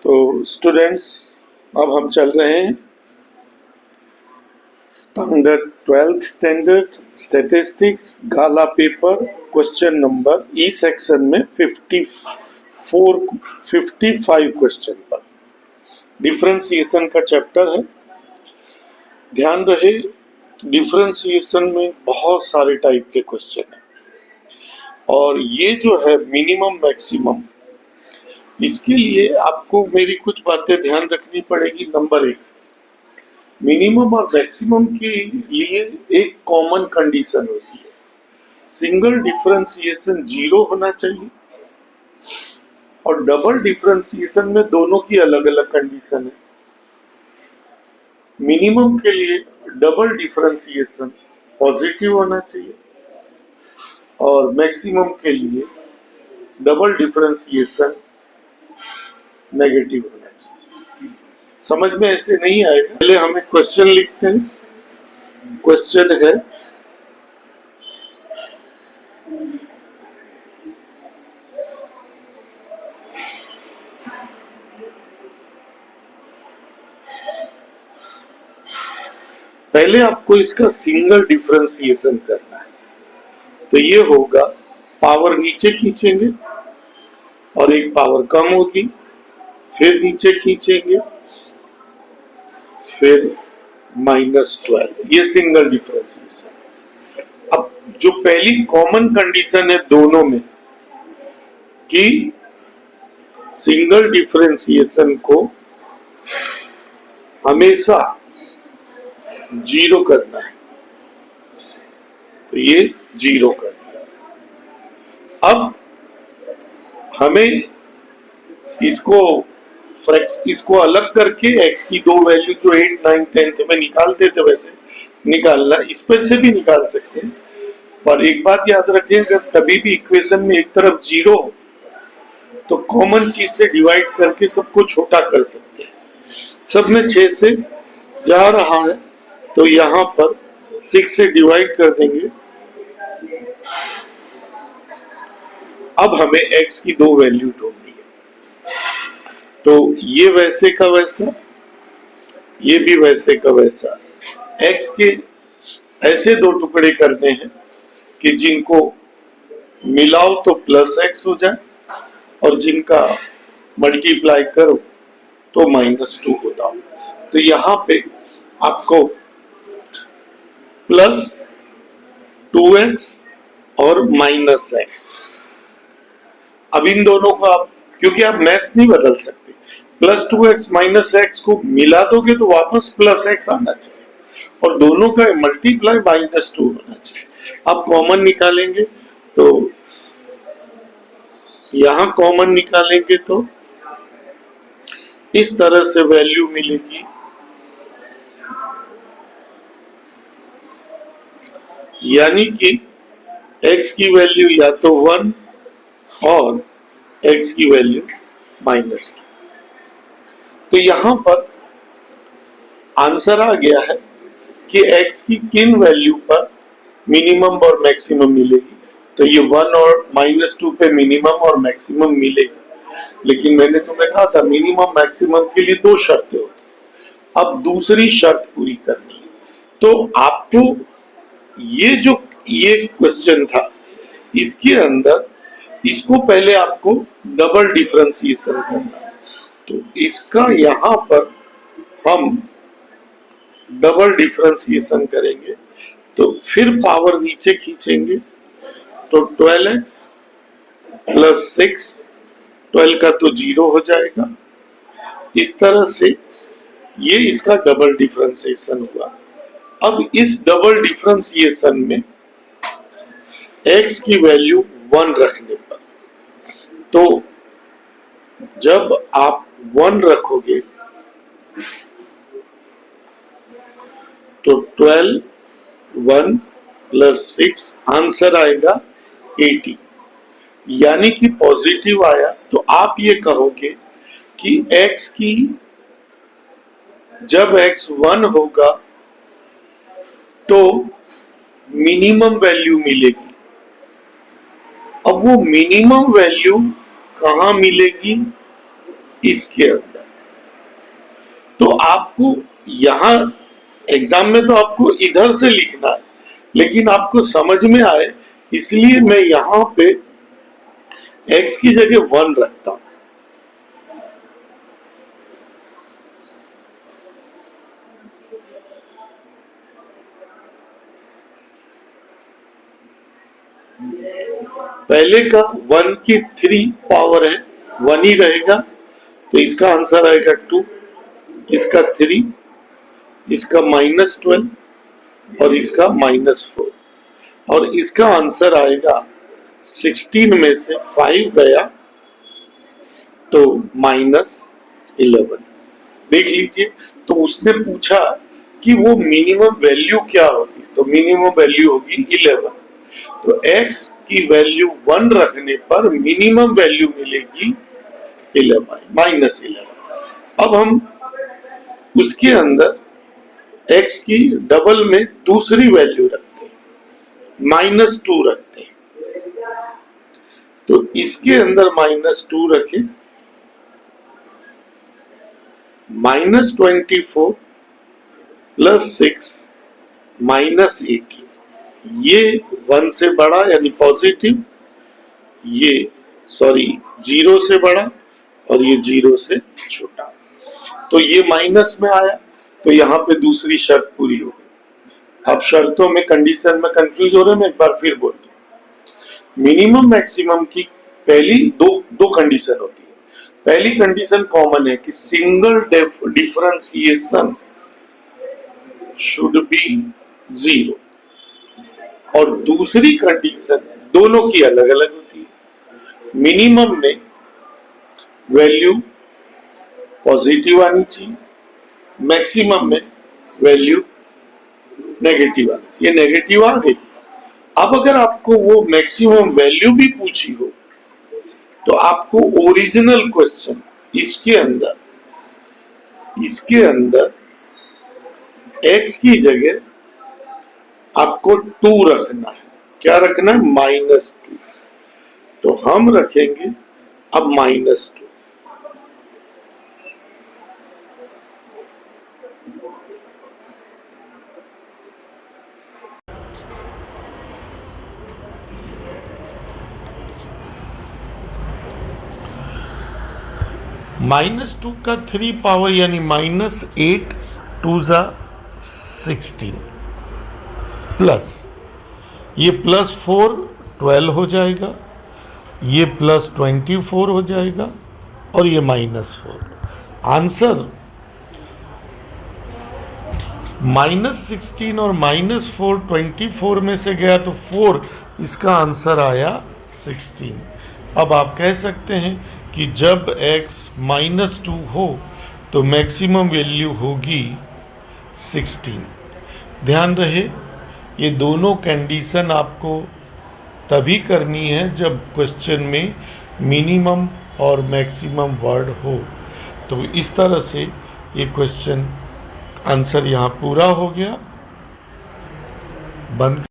तो स्टूडेंट्स, अब हम चल रहे हैं स्टैंडर्ड 12th स्टैंडर्ड स्टैटिस्टिक्स गाला paper question number E section में 55 क्वेश्चन पर डिफरेंशिएशन का चैप्टर है। ध्यान रहे, डिफरेंशिएशन में बहुत सारे टाइप के क्वेश्चन हैं और ये जो है मिनिमम मैक्सिमम, इसके लिए आपको मेरी कुछ बातें ध्यान रखनी पड़ेगी। नंबर एक, मिनिमम और मैक्सिमम के लिए एक कॉमन कंडीशन होती है, सिंगल डिफरेंशिएशन 0 होना चाहिए और डबल डिफरेंशिएशन में दोनों की अलग अलग कंडीशन है। मिनिमम के लिए डबल डिफरेंशिएशन पॉजिटिव होना चाहिए और मैक्सिमम के लिए डबल डिफरेंशिएशन नेगेटिव होना चाहिए। समझ में ऐसे नहीं आएगा, पहले हम एक क्वेश्चन लिखते हैं। क्वेश्चन है, पहले आपको इसका सिंगल डिफरेंशिएशन करना है। तो ये होगा, पावर नीचे खींचेंगे और एक पावर कम होगी, फिर नीचे खींचेंगे, फिर -12, ये सिंगल डिफरेंशिएशन। अब जो पहली कॉमन कंडीशन है दोनों में कि सिंगल डिफरेंशिएशन को हमेशा 0 करना है, तो ये 0 करना है। अब हमें इसको अलग करके x की दो वैल्यू जो 8, 9, 10th में निकालते थे वैसे निकालना, इस पर से भी निकाल सकते हैं। पर एक बात याद रखें, अगर कभी भी इक्वेशन में एक तरफ 0 हो तो कॉमन चीज से डिवाइड करके सबको छोटा कर सकते हैं। सब में 6 से जा रहा है तो यहां पर 6 से डिवाइड कर देंगे। अब हमें x की दो वैल्यू ढूंढनी है, तो ये वैसे का वैसा, ये भी वैसे का वैसा। x के ऐसे दो टुकड़े करने हैं कि जिनको मिलाओ तो +x हो जाए और जिनका मल्टीप्लाई करो तो -2 होता हो। तो यहां पे आपको +2x और -x, अब इन दोनों को आप, क्योंकि आप मैथ्स नहीं बदल सकते, +2x -x को मिला दोगे तो वापस +x आना चाहिए और दोनों का मल्टीप्लाई -2 होना चाहिए। अब कॉमन निकालेंगे तो यहां कॉमन निकालेंगे तो इस तरह से वैल्यू मिलेगी, यानी कि x की वैल्यू या तो 1 और x की वैल्यू -2। तो यहां पर आंसर आ गया है कि x की किन वैल्यू पर मिनिमम और मैक्सिमम मिलेगी। तो ये 1 और -2 पे मिनिमम और मैक्सिमम मिलेगी। लेकिन मैंने तुम्हें कहा था मिनिमम मैक्सिमम के लिए दो शर्तें होती। अब दूसरी शर्त पूरी करनी है, तो आपको ये क्वेश्चन था, इसके अंदर इसको पहले आपको डबल डिफरेंशिएशन करना है। तो इसका यहां पर हम डबल डिफरेंशिएशन करेंगे, तो फिर पावर नीचे खींचेंगे तो 12x + 6, 12 का तो 0 हो जाएगा। इस तरह से ये इसका डबल डिफरेंशिएशन हुआ। अब इस डबल डिफरेंशिएशन में x की वैल्यू 1 रखने पर, तो जब आप 1 रखोगे तो 12, 1 + 6 आंसर आएगा 80, यानी कि पॉजिटिव आया। तो आप ये कहोगे कि x की जब x 1 होगा तो मिनिमम वैल्यू मिलेगी। अब वो मिनिमम वैल्यू कहां मिलेगी, इसके अंदर। तो आपको यहाँ एग्जाम में तो आपको इधर से लिखना है, लेकिन आपको समझ में आए इसलिए मैं यहाँ पे x की जगह 1 रखता हूं। पहले का 1 की 3 पावर है, 1 ही रहेगा, तो इसका आंसर आएगा 2, इसका 3, इसका -12 और इसका -4, और इसका आंसर आएगा 16 में से 5 गया तो -11। देख लीजिए, तो उसने पूछा कि वो मिनिमम वैल्यू क्या होगी, तो मिनिमम वैल्यू होगी 11। तो x की वैल्यू 1 रखने पर मिनिमम वैल्यू मिलेगी 11, -11। अब हम उसके अंदर x की डबल में दूसरी वैल्यू रखते हैं, -2 रखते हैं। तो इसके अंदर -2 रखें, -24 + 6 -18, ये 1 से बड़ा यानी पॉजिटिव, ये 0 से बड़ा और ये 0 से छोटा, तो ये माइनस में आया, तो यहाँ पे दूसरी शर्त पूरी हो गई। अब शर्तों में कंडीशन में कंफ्यूज हो रहे हैं, मैं एक बार फिर बोल दूं। मिनिमम मैक्सिमम की पहली दो कंडीशन होती है। पहली कंडीशन कॉमन है कि सिंगल डिफरेंशिएशन शुड बी 0, और दूसरी कंडीशन दोनों की अलग अलग होती है। मिनिमम में वैल्यू पॉजिटिव आनी चाहिए, मैक्सिमम में वैल्यू नेगेटिव आनी चाहिए। ये नेगेटिव आ गई। अब अगर आपको वो मैक्सिमम वैल्यू भी पूछी हो तो आपको ओरिजिनल क्वेश्चन इसके अंदर x की जगह आपको 2 रखना है। क्या रखना है? -2। तो हम रखेंगे अब -2। -2 का 3 पावर यानी -8 2 ज़ा 16 प्लस ये +4 12 हो जाएगा, ये +24 हो जाएगा और ये -4। आंसर -16 और -4 24 में से गया तो 4, इसका आंसर आया 16। अब आप कह सकते हैं कि जब x -2 हो तो मैक्सिमम वैल्यू होगी 16। ध्यान रहे, ये दोनों कंडीशन आपको तभी करनी है जब क्वेश्चन में मिनिमम और मैक्सिमम वर्ड हो। तो इस तरह से ये क्वेश्चन आंसर यहाँ पूरा हो गया। बंद।